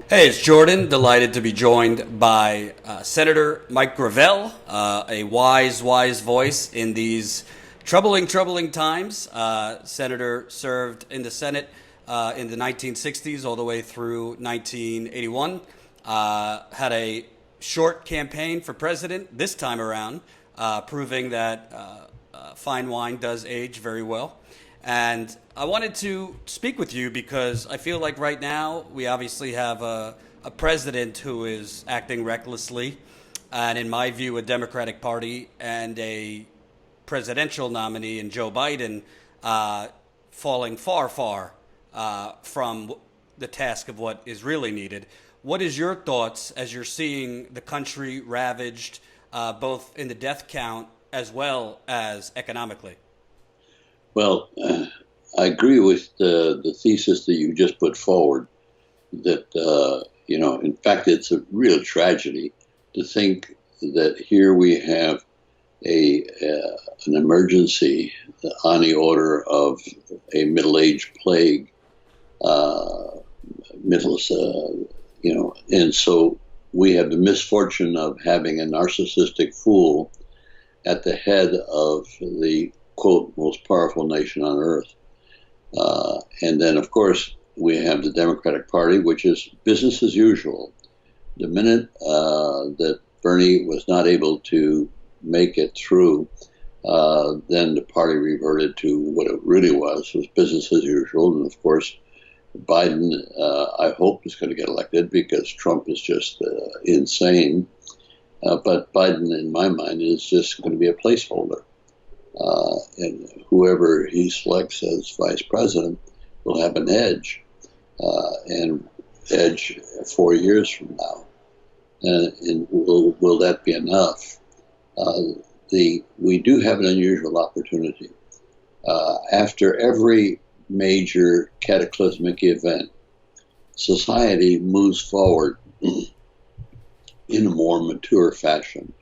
Hey, it's Jordan. Delighted to be joined by Senator Mike Gravel, a wise voice in these troubling times. Senator served in the Senate in the 1960s all the way through 1981. Had a short campaign for president this time around, proving that fine wine does age very well. And I wanted to speak with you because I feel like right now we obviously have a president who is acting recklessly, and in my view, a Democratic Party and a presidential nominee in Joe Biden falling far from the task of what is really needed. What is your thoughts as you're seeing the country ravaged both in the death count as well as economically? Well, I agree with the thesis that you just put forward that, in fact, it's a real tragedy to think that here we have an emergency on the order of a middle-aged plague, middle, and so we have the misfortune of having a narcissistic fool at the head of the quote most powerful nation on earth. And then, of course, we have the Democratic Party, which is business as usual. The minute that Bernie was not able to make it through, then the party reverted to what it really was business as usual. And of course, Biden, I hope, is going to get elected because Trump is just insane. But Biden, in my mind, is just going to be a placeholder. And whoever he selects as vice president will have an edge, and edge 4 years from now. And will that be enough? We do have an unusual opportunity. After every major cataclysmic event, society moves forward in a more mature fashion.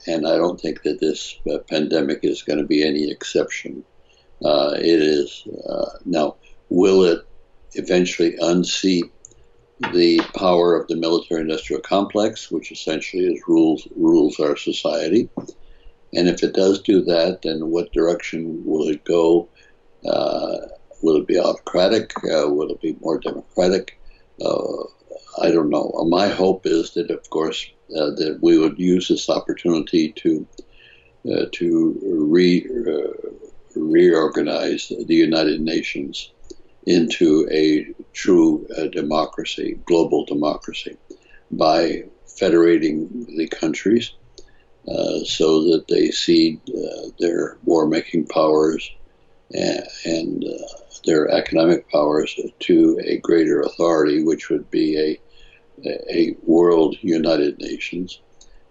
And I don't think that this pandemic is going to be any exception. It is. Now, will it eventually unseat the power of the military-industrial complex, which essentially rules our society? And if it does do that, then what direction will it go? Will it be autocratic? Will it be more democratic? I don't know. My hope is that, of course, that we would use this opportunity to reorganize the United Nations into a true democracy, global democracy, by federating the countries so that they cede their war-making powers and their economic powers to a greater authority, which would be a world United Nations,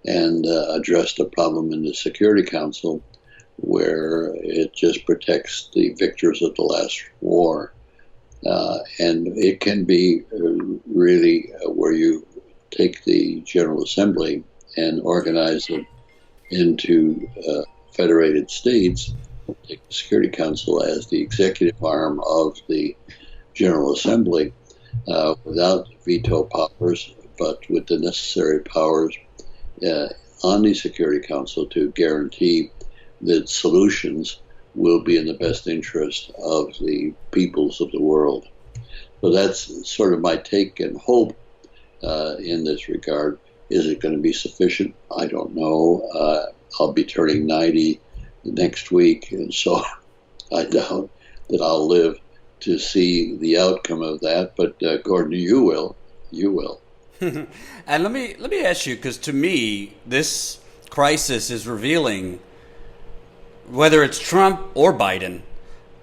and address the problem in the Security Council, where it just protects the victors of the last war. And it can be really where you take the General Assembly and organize it into federated states, take the Security Council as the executive arm of the General Assembly, without veto powers, but with the necessary powers on the Security Council to guarantee that solutions will be in the best interest of the peoples of the world. So that's sort of my take and hope in this regard. Is it going to be sufficient? I don't know. I'll be turning 90 next week, and so I doubt that I'll live to see the outcome of that. But Gordon, you will. You will. And let me ask you, because to me, this crisis is revealing whether it's Trump or Biden.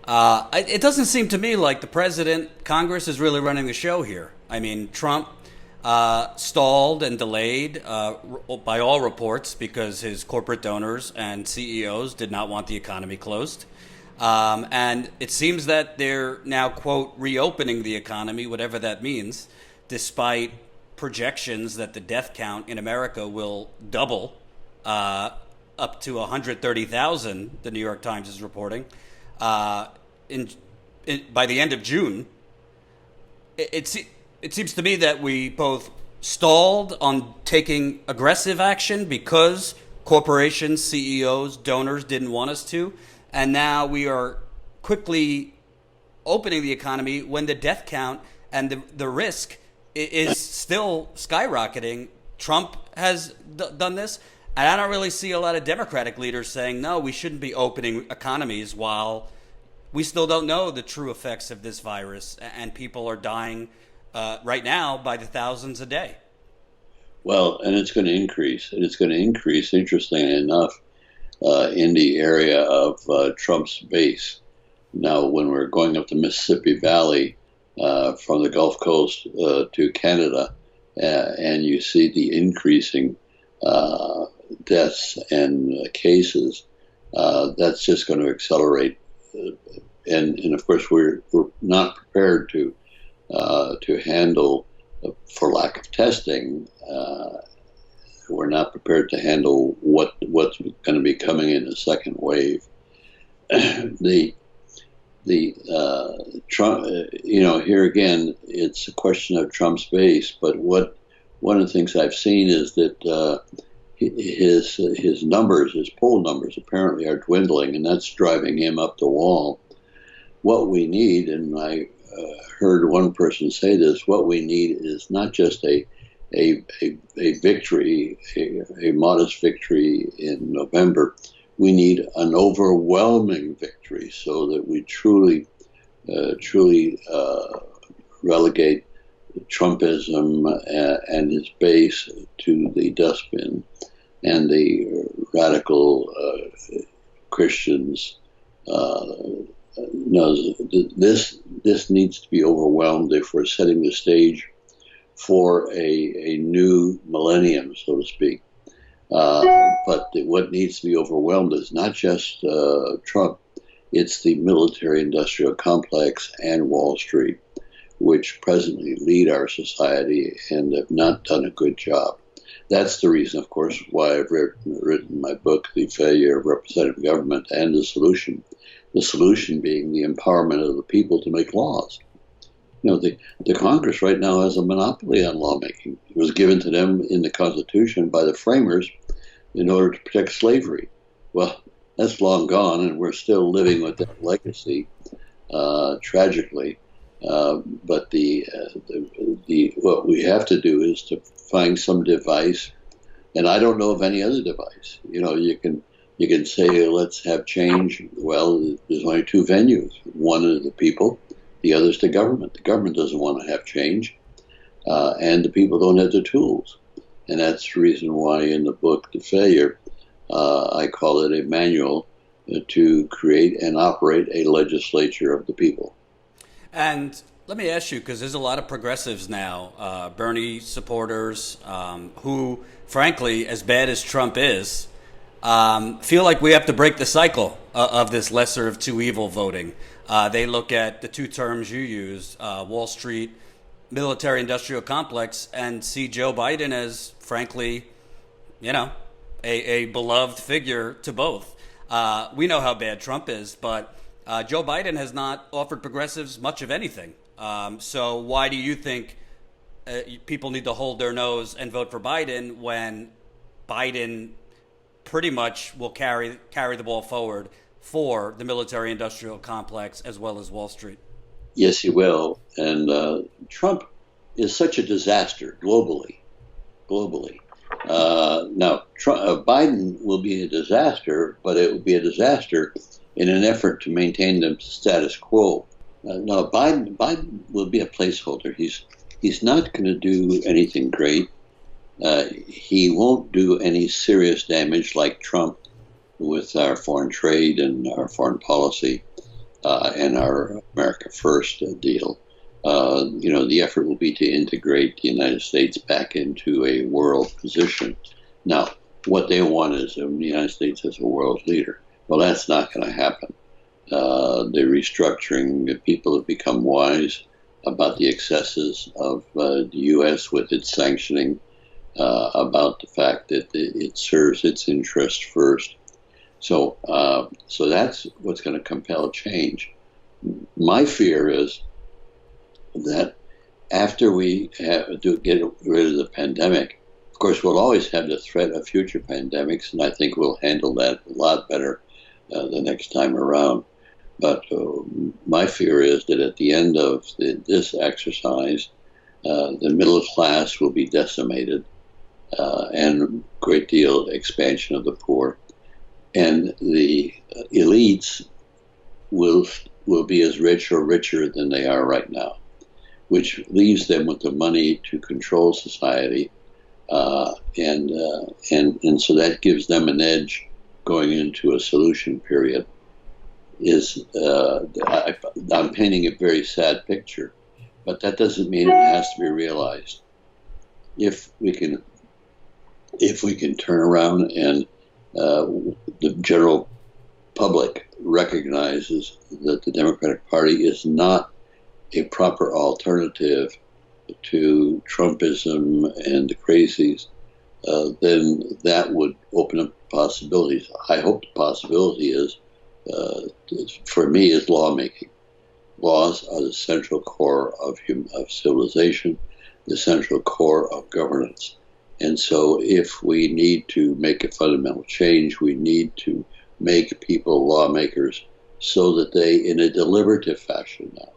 It doesn't seem to me like the president, Congress is really running the show here. I mean, Trump stalled and delayed by all reports because his corporate donors and CEOs did not want the economy closed. And it seems that they're now, quote, reopening the economy, whatever that means, despite projections that the death count in America will double up to 130,000, the New York Times is reporting, by the end of June. it seems to me that we both stalled on taking aggressive action because corporations, CEOs, donors didn't want us to, and now we are quickly opening the economy when the death count and the risk is still skyrocketing. Trump has done this, and I don't really see a lot of Democratic leaders saying, no, we shouldn't be opening economies while we still don't know the true effects of this virus, and people are dying right now by the thousands a day. Well, and it's going to increase, and it's going to increase, interestingly enough, in the area of Trump's base. Now, when we're going up the Mississippi Valley from the Gulf Coast to Canada, and you see the increasing deaths and cases, that's just going to accelerate. And of course, we're not prepared to handle, for lack of testing, we're not prepared to handle what's going to be coming in a second wave. The Trump, here again, it's a question of Trump's base. But one of the things I've seen is that his numbers, his poll numbers, apparently are dwindling, and that's driving him up the wall. What we need, and I heard one person say this, what we need is not just a victory, a modest victory in November. We need an overwhelming victory so that we truly relegate Trumpism and his base to the dustbin, and the radical Christians. This needs to be overwhelmed if we're setting the stage for a new millennium, so to speak. But what needs to be overwhelmed is not just Trump, it's the military-industrial complex and Wall Street, which presently lead our society and have not done a good job. That's the reason, of course, why I've written my book, The Failure of Representative Government and the Solution. The solution being the empowerment of the people to make laws. The Congress right now has a monopoly on lawmaking. It was given to them in the Constitution by the framers in order to protect slavery. Well, that's long gone, and we're still living with that legacy, tragically. But what we have to do is to find some device, and I don't know of any other device. You can say, let's have change. Well, there's only two venues. One is the people, the other is the government. The government doesn't want to have change, and the people don't have the tools. And that's the reason why in the book, The Failure, I call it a manual to create and operate a legislature of the people. And let me ask you, because there's a lot of progressives now, Bernie supporters, who, frankly, as bad as Trump is, feel like we have to break the cycle of this lesser of two evil voting. They look at the two terms you used, Wall Street, military-industrial complex, and see Joe Biden as, frankly, a beloved figure to both. We know how bad Trump is, but Joe Biden has not offered progressives much of anything. So why do you think people need to hold their nose and vote for Biden when Biden pretty much will carry the ball forward for the military-industrial complex as well as Wall Street? Yes, he will. And Trump is such a disaster globally. Now, Biden will be a disaster, but it will be a disaster in an effort to maintain the status quo. No, Biden will be a placeholder. He's not going to do anything great. He won't do any serious damage like Trump with our foreign trade and our foreign policy and our America First deal. The effort will be to integrate the United States back into a world position. Now, what they want is the United States as a world leader. Well, that's not going to happen. The restructuring, the people have become wise about the excesses of the U.S. with its sanctioning, about the fact that it serves its interest first. So that's what's going to compel change. My fear is that after we get rid of the pandemic, of course, we'll always have the threat of future pandemics, and I think we'll handle that a lot better the next time around. But my fear is that at the end of this exercise, the middle class will be decimated, and a great deal of expansion of the poor, and the elites will be as rich or richer than they are right now, which leaves them with the money to control society, and so that gives them an edge going into a solution period. I'm painting a very sad picture, but that doesn't mean it has to be realized. If we can turn around and the general public recognizes that the Democratic Party is not a proper alternative to Trumpism and the crazies, then that would open up possibilities. I hope the possibility is, for me, is lawmaking. Laws are the central core of civilization, the central core of governance. And so if we need to make a fundamental change, we need to make people lawmakers so that they, in a deliberative fashion now,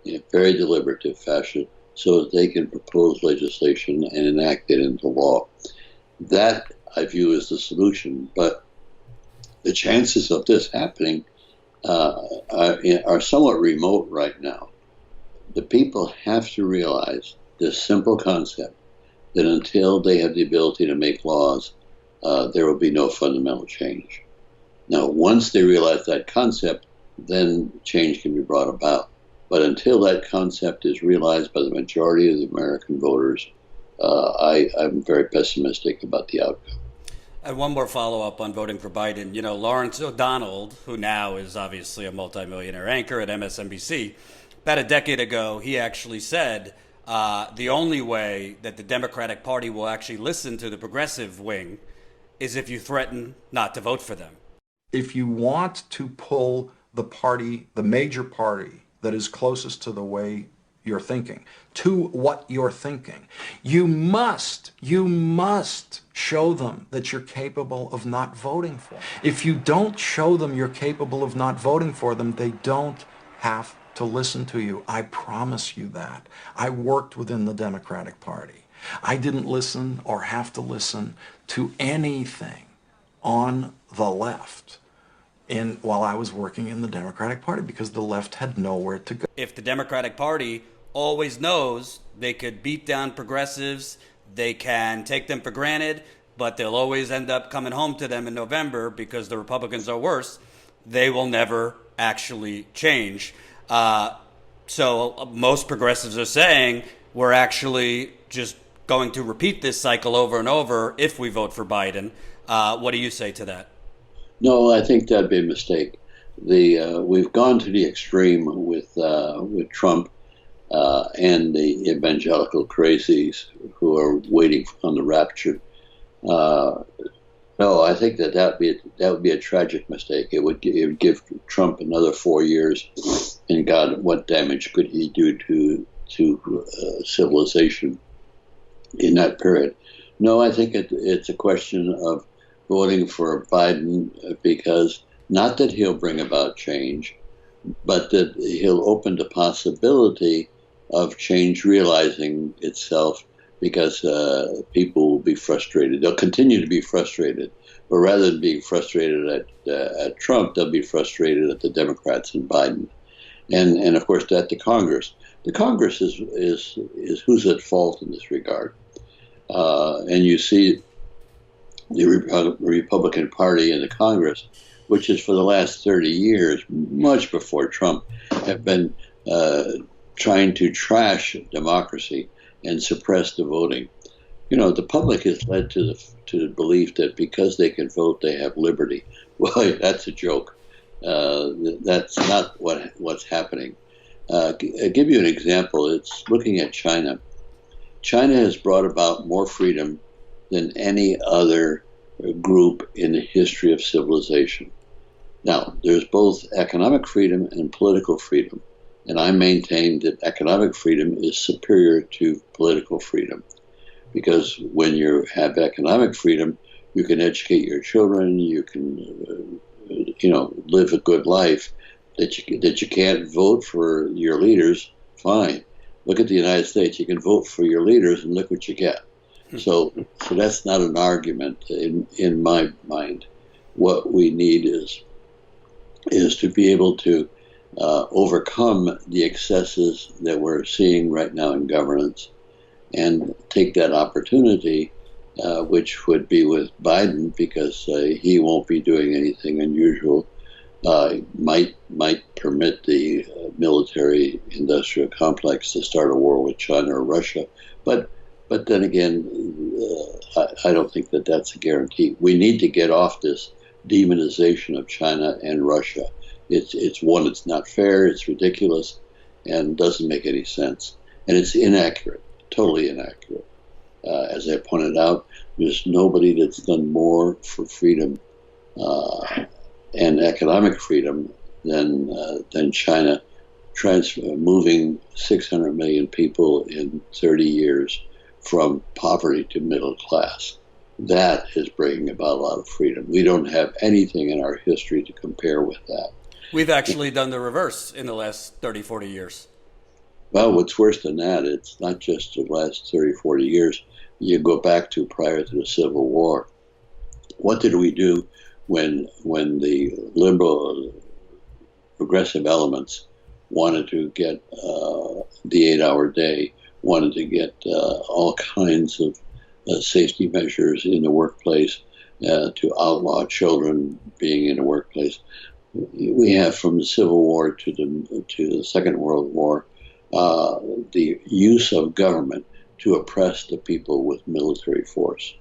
in a very deliberative fashion, so that they can propose legislation and enact it into law. That, I view, as the solution. But the chances of this happening are somewhat remote right now. The people have to realize this simple concept, that until they have the ability to make laws, there will be no fundamental change. Now, once they realize that concept, then change can be brought about. But until that concept is realized by the majority of the American voters, I'm very pessimistic about the outcome. And one more follow-up on voting for Biden. You know, Lawrence O'Donnell, who now is obviously a multimillionaire anchor at MSNBC, about a decade ago, he actually said the only way that the Democratic Party will actually listen to the progressive wing is if you threaten not to vote for them. If you want to pull the party, the major party that is closest to the way you're thinking, to what you're thinking, you must show them that you're capable of not voting for them. If you don't show them you're capable of not voting for them, they don't have to listen to you. I promise you that. I worked within the Democratic Party. I didn't listen or have to listen to anything on the left while I was working in the Democratic Party, because the left had nowhere to go. If the Democratic Party always knows they could beat down progressives, they can take them for granted, but they'll always end up coming home to them in November because the Republicans are worse, they will never actually change. So most progressives are saying we're actually just going to repeat this cycle over and over if we vote for Biden. What do you say to that? No, I think that'd be a mistake. We've gone to the extreme with Trump and the evangelical crazies who are waiting on the rapture. No, I think that would be a tragic mistake. It would give Trump another 4 years, and God, what damage could he do to civilization in that period? No, I think it's a question of voting for Biden because not that he'll bring about change, but that he'll open the possibility of change realizing itself, because people will be frustrated. They'll continue to be frustrated, but rather than being frustrated at Trump, they'll be frustrated at the Democrats and Biden, and of course at the Congress. The Congress is who's at fault in this regard, and you see the Republican Party in the Congress, which is for the last 30 years, much before Trump, have been trying to trash democracy and suppress the voting. You know, the public is led to the belief that because they can vote, they have liberty. Well, that's a joke. That's not what's happening. I'll give you an example. It's looking at China. China has brought about more freedom than any other group in the history of civilization. Now, there's both economic freedom and political freedom. And I maintain that economic freedom is superior to political freedom, because when you have economic freedom, you can educate your children, you can, live a good life. That you can't vote for your leaders, fine. Look at the United States. You can vote for your leaders, and look what you get. So that's not an argument in my mind. What we need is to be able to overcome the excesses that we're seeing right now in governance, and take that opportunity, which would be with Biden, because he won't be doing anything unusual. Might permit the military-industrial complex to start a war with China or Russia, but then again, I don't think that that's a guarantee. We need to get off this demonization of China and Russia. It's not fair, it's ridiculous, and doesn't make any sense, and it's inaccurate, totally inaccurate. As I pointed out, there's nobody that's done more for freedom and economic freedom than China, moving 600 million people in 30 years from poverty to middle class. That is bringing about a lot of freedom. We don't have anything in our history to compare with that. We've actually done the reverse in the last 30, 40 years. Well, what's worse than that, it's not just the last 30, 40 years. You go back to prior to the Civil War. What did we do when the liberal, progressive elements wanted to get the 8-hour day, wanted to get all kinds of safety measures in the workplace, to outlaw children being in the workplace? We have, from the Civil War to the Second World War, the use of government to oppress the people with military force.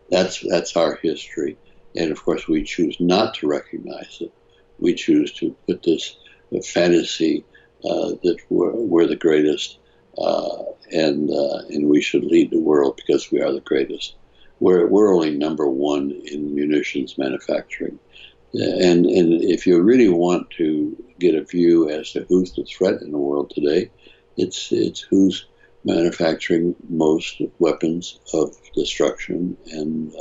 That's our history. And of course, we choose not to recognize it. We choose to put this fantasy that we're the greatest, and we should lead the world because we are the greatest. We're only number one in munitions manufacturing. And if you really want to get a view as to who's the threat in the world today, it's who's manufacturing most weapons of destruction and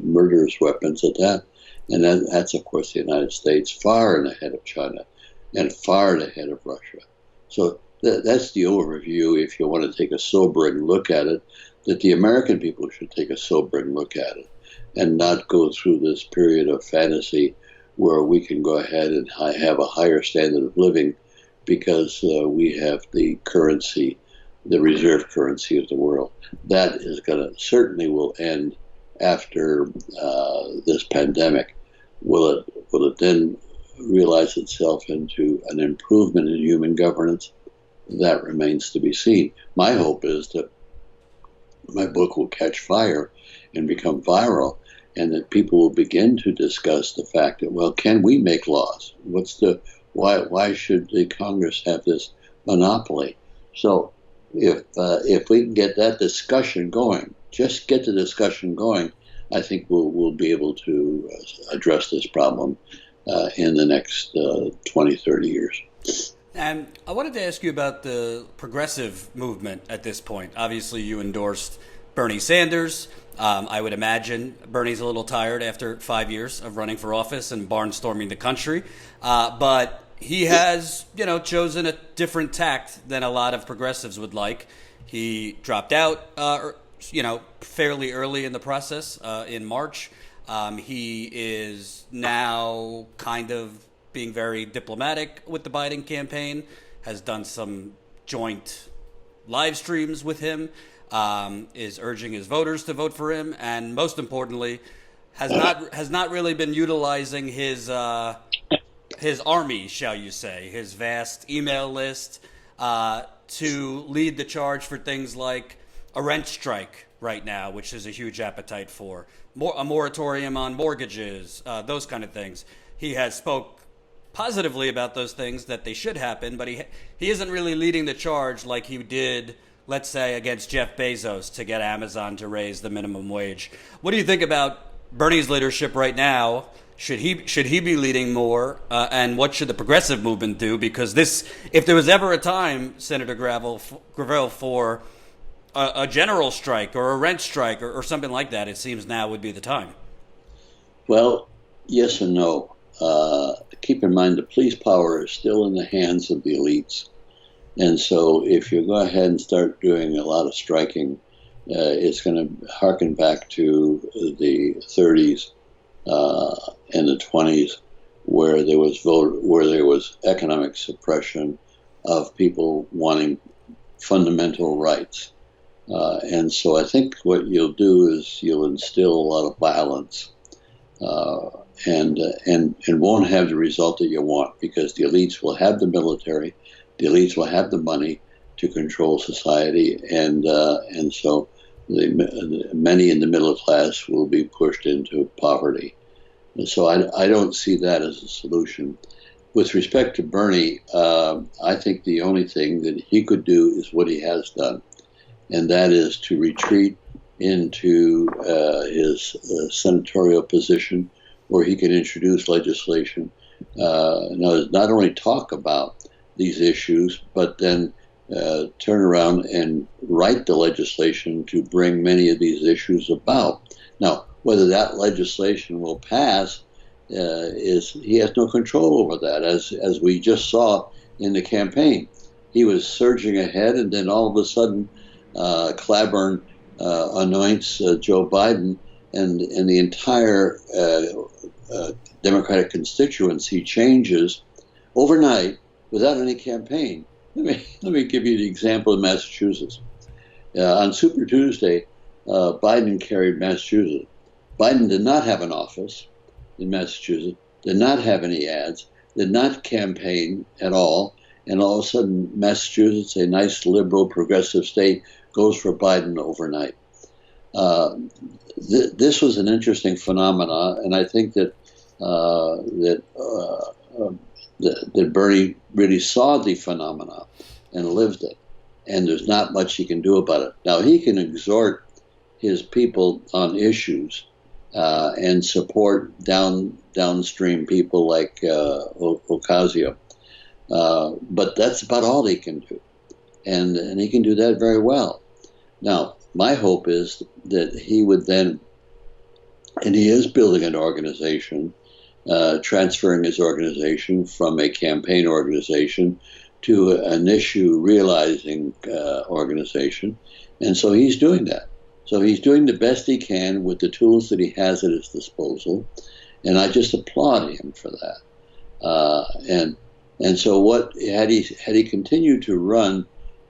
murderous weapons at that. And that's, of course, the United States, far and ahead of China and far and ahead of Russia. So that's the overview, if you want to take a sobering look at it, that the American people should take a sobering look at it and not go through this period of fantasy where we can go ahead and have a higher standard of living because we have the currency, the reserve currency of the world. That is certainly will end after this pandemic. Will it then realize itself into an improvement in human governance? That remains to be seen. My hope is that my book will catch fire and become viral, and that people will begin to discuss the fact that, well, can we make laws? Why should the Congress have this monopoly? So if we can get that discussion going, just get the discussion going, I think we'll be able to address this problem in the next 20, 30 years. And I wanted to ask you about the progressive movement at this point. Obviously, you endorsed Bernie Sanders. I would imagine Bernie's a little tired after 5 years of running for office and barnstorming the country. But he has, chosen a different tact than a lot of progressives would like. He dropped out, fairly early in the process in March. He is now kind of being very diplomatic with the Biden campaign, has done some joint live streams with him, is urging his voters to vote for him, and most importantly, has not really been utilizing his army, shall you say, his vast email list to lead the charge for things like a rent strike right now, which is a huge appetite for, a moratorium on mortgages, those kind of things. He has spoke positively about those things, that they should happen, but he isn't really leading the charge like he did, let's say, against Jeff Bezos to get Amazon to raise the minimum wage. What do you think about Bernie's leadership right now? Should he be leading more? And what should the progressive movement do? Because if there was ever a time, Senator Gravel, for a general strike or a rent strike or something like that, it seems now would be the time. Well, yes and no. Keep in mind the police power is still in the hands of the elites. And so if you go ahead and start doing a lot of striking, it's going to harken back to the 30s and the 20s, where there was economic suppression of people wanting fundamental rights. And so I think what you'll do is you'll instill a lot of violence, and won't have the result that you want, because the elites will have the military, the elites will have the money to control society, and so many in the middle class will be pushed into poverty. And so I don't see that as a solution. With respect to Bernie, I think the only thing that he could do is what he has done, and that is to retreat into his senatorial position, where he can introduce legislation. Not only talk about these issues, but then turn around and write the legislation to bring many of these issues about. Now, whether that legislation will pass, he has no control over that, as we just saw in the campaign. He was surging ahead, and then all of a sudden, Claiborne anoints Joe Biden, and the entire Democratic constituency changes overnight without any campaign. Let me give you the example of Massachusetts. On Super Tuesday, Biden carried Massachusetts. Biden did not have an office in Massachusetts, did not have any ads, did not campaign at all, and all of a sudden Massachusetts, a nice liberal progressive state, goes for Biden overnight. This was an interesting phenomenon, and I think that Bernie really saw the phenomena and lived it, and there's not much he can do about it. Now, he can exhort his people on issues and support downstream people like Ocasio, but that's about all he can do, and he can do that very well. Now, my hope is that he would then, and he is building an organization, transferring his organization from a campaign organization to an issue realizing organization. And so he's doing that. So he's doing the best he can with the tools that he has at his disposal. And I just applaud him for that. And so what had he continued to run,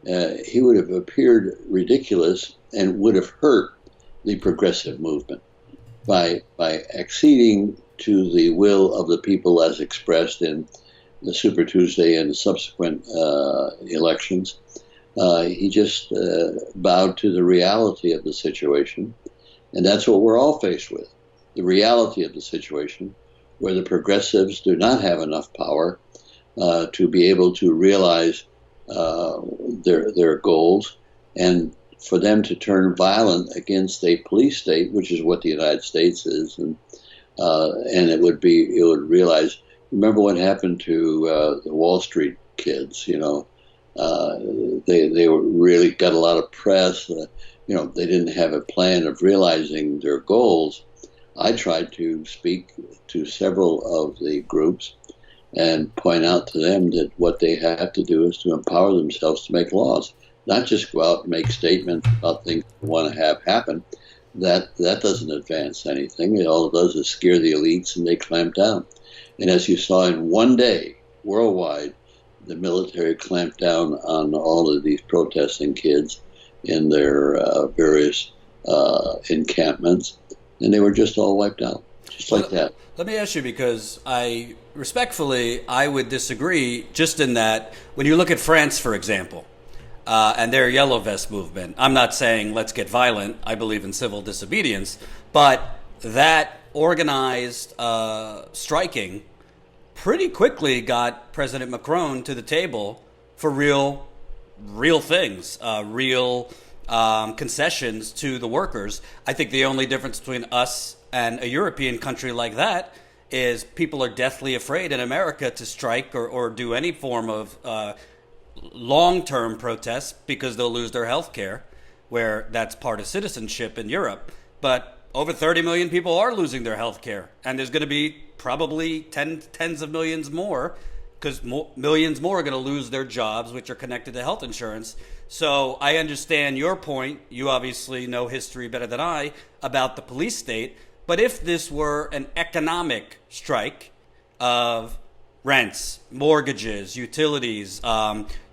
he would have appeared ridiculous and would have hurt the progressive movement by acceding to the will of the people as expressed in the Super Tuesday and subsequent elections. He just bowed to the reality of the situation, and that's what we're all faced with, the reality of the situation, where the progressives do not have enough power to be able to realize their goals, and for them to turn violent against a police state, which is what the United States is, and it would realize. Remember what happened to the Wall Street kids? You know, they were really got a lot of press. They didn't have a plan of realizing their goals. I tried to speak to several of the groups and point out to them that what they have to do is to empower themselves to make laws, not just go out and make statements about things they want to have happen. That doesn't advance anything. All it does is scare the elites, and they clamp down. And as you saw in one day, worldwide, the military clamped down on all of these protesting kids in their various encampments, and they were just all wiped out, just like that. Let me ask you, because I would disagree, just in that when you look at France, for example, and their yellow vest movement, I'm not saying let's get violent. I believe in civil disobedience, but that organized striking pretty quickly got President Macron to the table for real things, real concessions to the workers. I think the only difference between us and a European country like that is people are deathly afraid in America to strike or do any form of long-term protest because they'll lose their health care, where that's part of citizenship in Europe. But over 30 million people are losing their health care, and there's going to be probably tens of millions more, because millions more are going to lose their jobs, which are connected to health insurance. So I understand your point. You obviously know history better than I about the police state. But if this were an economic strike of rents, mortgages, utilities,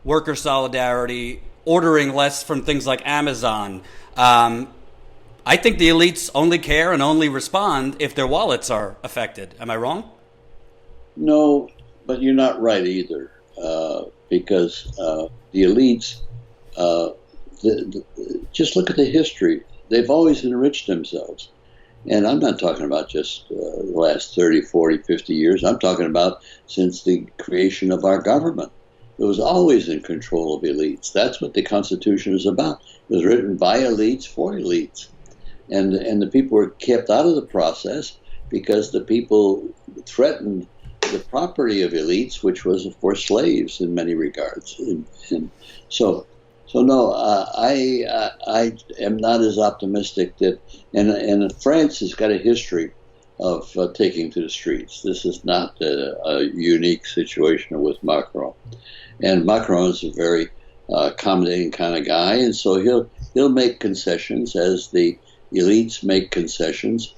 worker solidarity, ordering less from things like Amazon, I think the elites only care and only respond if their wallets are affected. Am I wrong? No, but you're not right either, because the elites, just look at the history. They've always enriched themselves. And I'm not talking about just the last 30, 40, 50 years. I'm talking about since the creation of our government. It was always in control of elites. That's what the Constitution is about. It was written by elites for elites. And the people were kept out of the process because the people threatened the property of elites, which was, of course, slaves in many regards. And so no, I am not as optimistic that, and France has got a history of taking to the streets. This is not a unique situation with Macron, and Macron is a very accommodating kind of guy, and so he'll make concessions as the elites make concessions,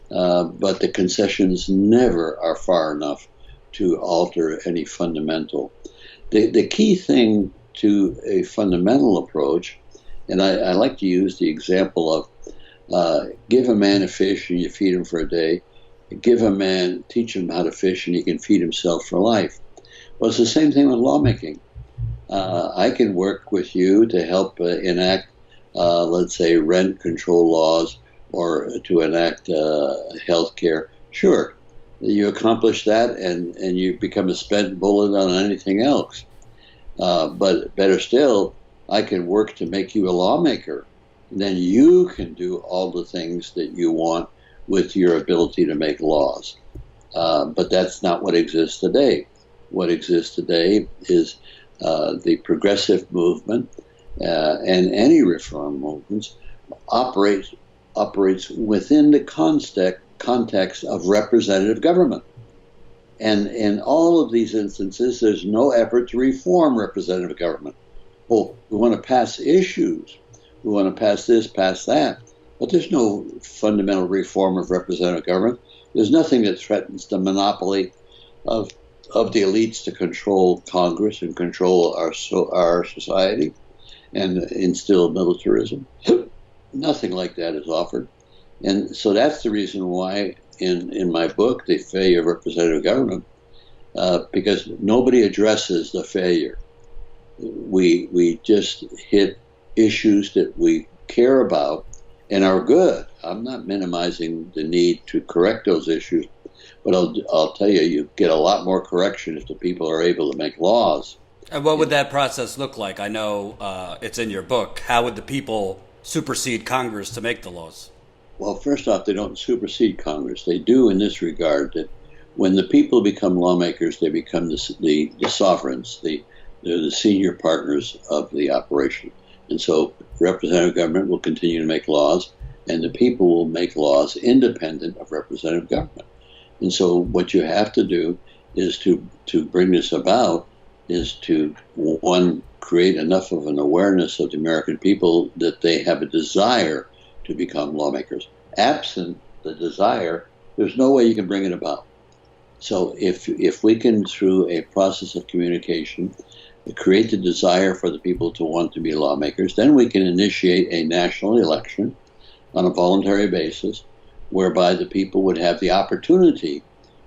but the concessions never are far enough to alter any fundamental. The key thing to a fundamental approach, and I like to use the example of give a man a fish and you feed him for a day, teach him how to fish and he can feed himself for life. Well, it's the same thing with lawmaking. I can work with you to help enact, let's say, rent control laws or to enact health care. Sure, you accomplish that and you become a spent bullet on anything else. But better still, I can work to make you a lawmaker. And then you can do all the things that you want with your ability to make laws. But that's not what exists today. What exists today is the progressive movement and any reform movements operates within the context of representative government. And in all of these instances, there's no effort to reform representative government. Well, we want to pass issues. We want to pass this, pass that. But there's no fundamental reform of representative government. There's nothing that threatens the monopoly of the elites to control Congress and control our society and instill militarism. Nothing like that is offered. And so that's the reason why in my book, The Failure of Representative Government, because nobody addresses the failure. We just hit issues that we care about and are good. I'm not minimizing the need to correct those issues, but I'll tell you, you get a lot more correction if the people are able to make laws. And what would that process look like? I know it's in your book. How would the people supersede Congress to make the laws? Well, first off, they don't supersede Congress. They do in this regard that when the people become lawmakers, they become the sovereigns. They're the senior partners of the operation. And so representative government will continue to make laws, and the people will make laws independent of representative government. And so what you have to do is to bring this about is to, one, create enough of an awareness of the American people that they have a desire to become lawmakers. Absent the desire, there's no way you can bring it about. So if we can, through a process of communication, create the desire for the people to want to be lawmakers, then we can initiate a national election on a voluntary basis, whereby the people would have the opportunity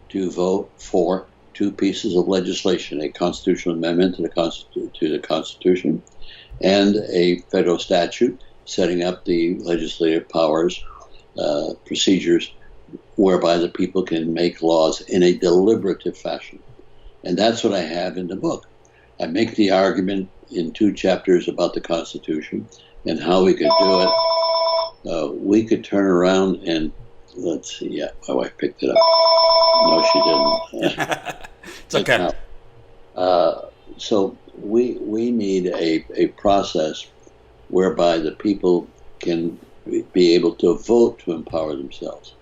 to vote for two pieces of legislation, a constitutional amendment to the Constitution and a federal statute setting up the legislative powers, procedures, whereby the people can make laws in a deliberative fashion. And that's what I have in the book. I make the argument in 2 chapters about the Constitution and how we could do it. We could turn around and let's see. Yeah, my wife picked it up. No, she didn't. It's okay. Now, so we need a process whereby the people can be able to vote to empower themselves.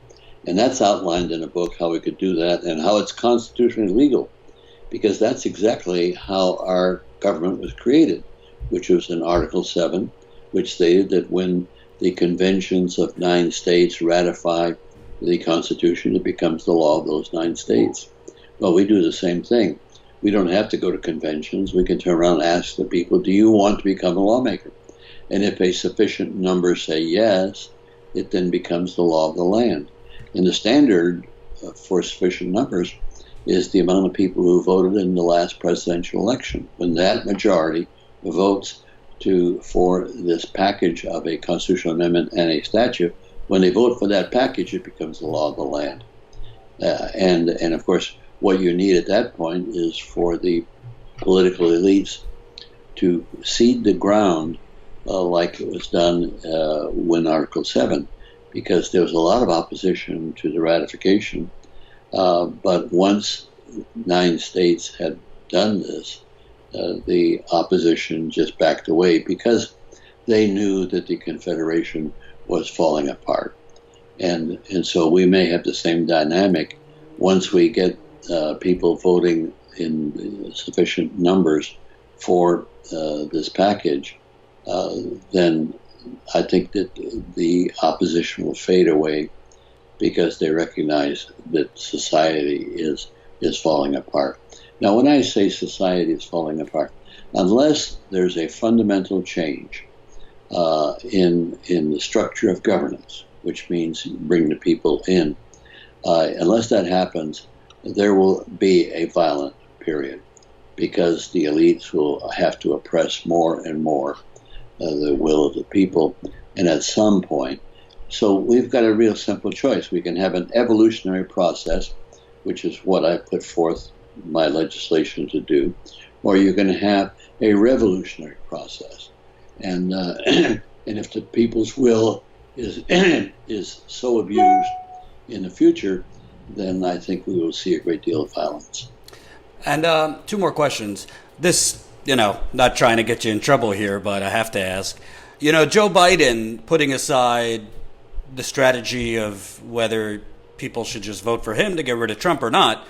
And that's outlined in a book, how we could do that and how it's constitutionally legal, because that's exactly how our government was created, which was in Article 7, which stated that when the conventions of 9 states ratify the Constitution, it becomes the law of those 9 states. Well, we do the same thing. We don't have to go to conventions. We can turn around and ask the people, do you want to become a lawmaker? And if a sufficient number say yes, it then becomes the law of the land. And the standard for sufficient numbers is the amount of people who voted in the last presidential election. When that majority votes for this package of a constitutional amendment and a statute, when they vote for that package, it becomes the law of the land. And of course, what you need at that point is for the political elites to seed the ground like it was done when Article 7, because there was a lot of opposition to the ratification. But once 9 states had done this, the opposition just backed away because they knew that the Confederation was falling apart. And so we may have the same dynamic once we get people voting in sufficient numbers for this package. Then I think that the opposition will fade away because they recognize that society is falling apart. Now, when I say society is falling apart, unless there's a fundamental change in the structure of governance, which means bring the people in, unless that happens, there will be a violent period because the elites will have to oppress more and more the will of the people. And at some point, so we've got a real simple choice. We can have an evolutionary process, which is what I put forth my legislation to do, or you're going to have a revolutionary process. And and if the people's will is so abused in the future, then I think we will see a great deal of violence. And 2 more questions. This, not trying to get you in trouble here, but I have to ask. Joe Biden, putting aside the strategy of whether people should just vote for him to get rid of Trump or not,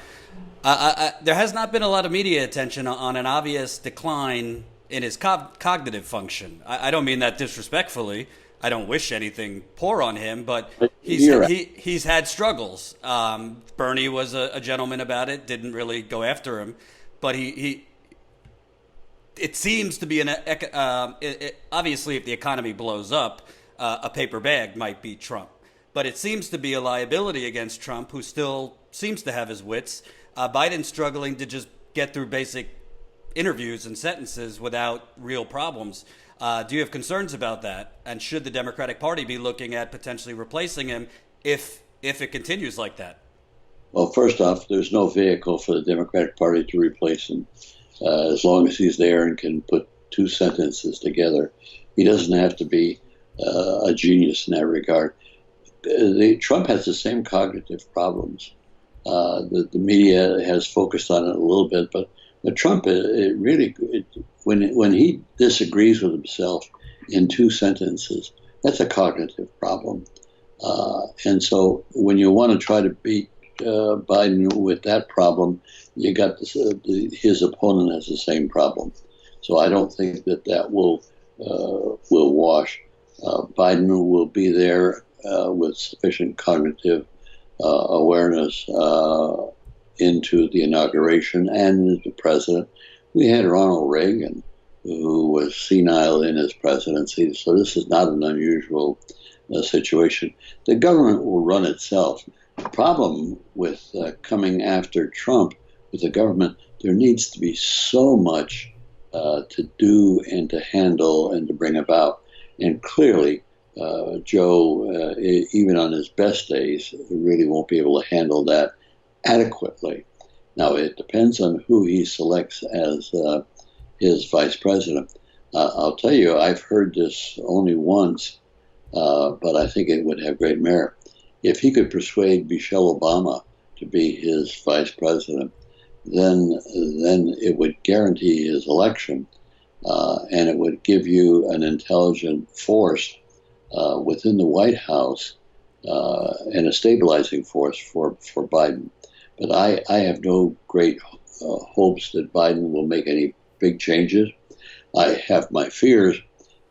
there has not been a lot of media attention on an obvious decline in his cognitive function. I don't mean that disrespectfully. I don't wish anything poor on him, but he's had struggles. Bernie was a gentleman about it, didn't really go after him, but it seems to be obviously if the economy blows up, a paper bag might beat Trump. But it seems to be a liability against Trump, who still seems to have his wits. Biden's struggling to just get through basic interviews and sentences without real problems. Do you have concerns about that? And should the Democratic Party be looking at potentially replacing him if it continues like that? Well, first off, there's no vehicle for the Democratic Party to replace him. As long as he's there and can put 2 sentences together, he doesn't have to be a genius in that regard. Trump has the same cognitive problems. The media has focused on it a little bit, but Trump, when he disagrees with himself in 2 sentences, that's a cognitive problem. And so when you want to try to beat Biden with that problem, you got his opponent has the same problem. So I don't think that will wash. Biden will be there with sufficient cognitive awareness into the inauguration and as the president. We had Ronald Reagan, who was senile in his presidency, so this is not an unusual situation. The government will run itself. The problem with coming after Trump with the government, there needs to be so much to do and to handle and to bring about. And clearly, Joe, even on his best days, really won't be able to handle that adequately. Now, it depends on who he selects as his vice president. I'll tell you, I've heard this only once, but I think it would have great merit. if he could persuade Michelle Obama to be his vice president, then it would guarantee his election, and it would give you an intelligent force within the White House and a stabilizing force for Biden. But I have no great hopes that Biden will make any big changes. I have my fears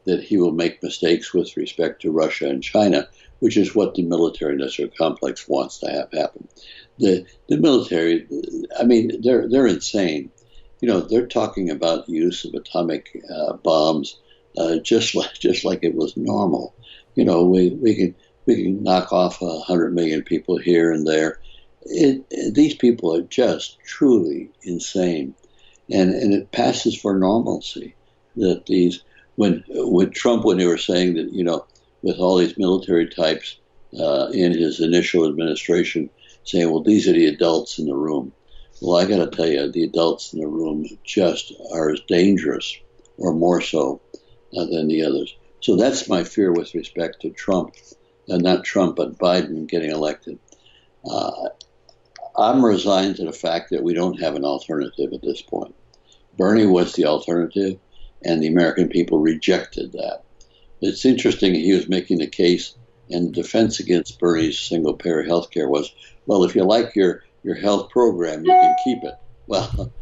that he will make mistakes with respect to Russia and China, which is what the military-industrial complex wants to have happen. The military, I mean, they're insane. You know, they're talking about the use of atomic bombs just like it was normal. You know, we can knock off 100 million people here and there. These people are just truly insane, and it passes for normalcy that these when Trump, when they were saying that, you know, with all these military types in his initial administration saying, well, these are the adults in the room. Well, I got to tell you, the adults in the room just are as dangerous or more so than the others. So that's my fear with respect to Trump, not Trump, but Biden getting elected. I'm resigned to the fact that we don't have an alternative at this point. Bernie was the alternative, and the American people rejected that. It's interesting, he was making the case, and the defense against Bernie's single-payer health care was, well, if you like your health program, you can keep it. Well,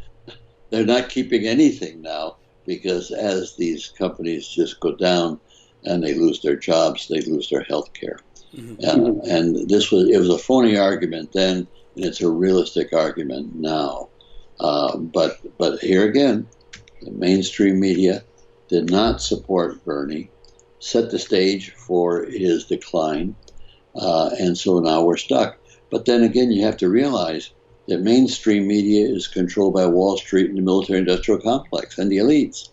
they're not keeping anything now, because as these companies just go down and they lose their jobs, they lose their health care. Mm-hmm. And it was a phony argument then, and it's a realistic argument now. But here again, the mainstream media did not support Bernie, set the stage for his decline, and so now we're stuck. But then again, you have to realize that mainstream media is controlled by Wall Street and the military-industrial complex and the elites.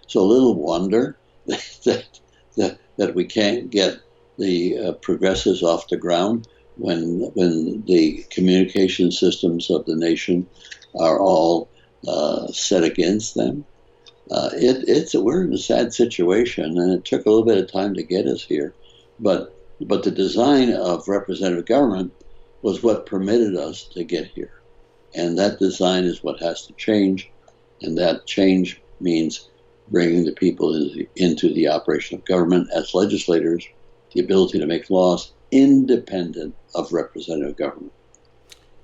So little wonder that we can't get the progressives off the ground when the communication systems of the nation are all set against them. We're in a sad situation, and it took a little bit of time to get us here. But the design of representative government was what permitted us to get here. And that design is what has to change, and that change means bringing the people into the operation of government as legislators, the ability to make laws independent of representative government.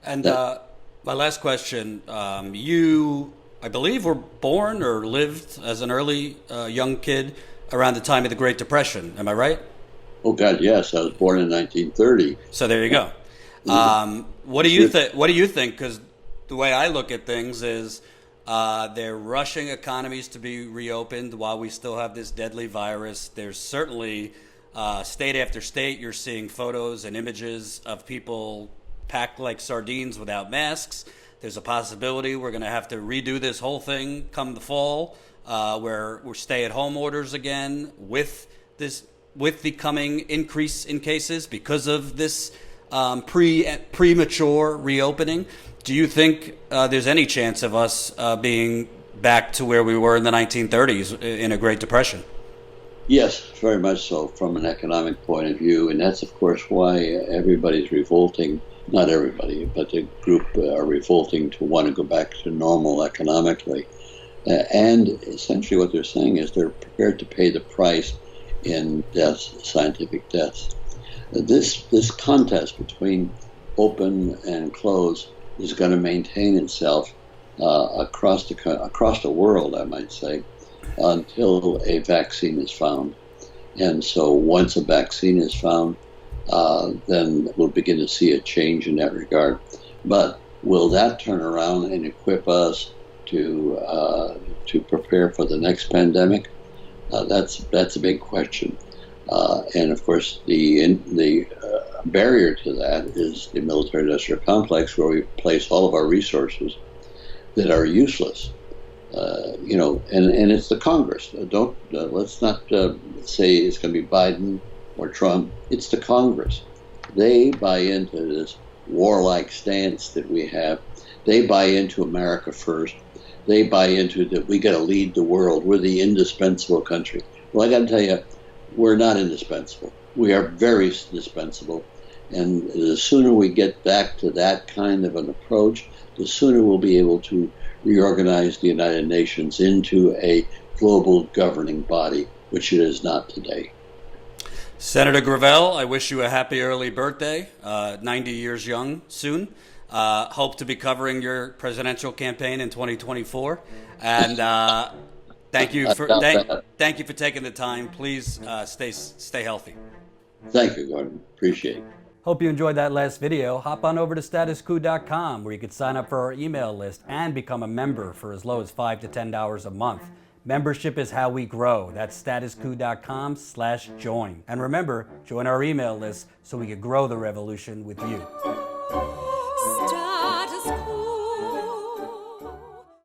And my last question, you, I believe, were born or lived as an early young kid around the time of the Great Depression. Am I right? Oh, God, yes. I was born in 1930. So there you go. What do you think? What do you think? Because the way I look at things is they're rushing economies to be reopened while we still have this deadly virus. There's certainly state after state, you're seeing photos and images of people packed like sardines without masks. There's a possibility we're going to have to redo this whole thing come the fall, where we're stay-at-home orders again with the coming increase in cases because of this premature reopening. Do you think there's any chance of us being back to where we were in the 1930s in a Great Depression? Yes, very much so from an economic point of view. And that's, of course, why everybody's revolting. Not everybody, but the group are revolting to want to go back to normal economically. And essentially what they're saying is they're prepared to pay the price in deaths, scientific deaths. This contest between open and closed is going to maintain itself across the world, I might say, until a vaccine is found. And so once a vaccine is found, then we'll begin to see a change in that regard. But will that turn around and equip us to prepare for the next pandemic? That's a big question. And of course, the barrier to that is the military-industrial complex, where we place all of our resources that are useless. And it's the Congress. Let's not say it's going to be Biden or Trump. It's the Congress. They buy into this warlike stance that we have. They buy into America first. They buy into that we got to lead the world. We're the indispensable country. Well, I got to tell you, we're not indispensable. We are very indispensable. And the sooner we get back to that kind of an approach, the sooner we'll be able to reorganize the United Nations into a global governing body, which it is not today. Senator Gravel, I wish you a happy early birthday, 90 years young soon. Hope to be covering your presidential campaign in 2024. And thank you for taking the time. Please stay healthy. Thank you, Gordon. Appreciate it. Hope you enjoyed that last video. Hop on over to statuscoup.com where you can sign up for our email list and become a member for as low as $5 to $10 a month. Membership is how we grow. That's statuscoup.com/join. And remember, join our email list so we can grow the revolution with you.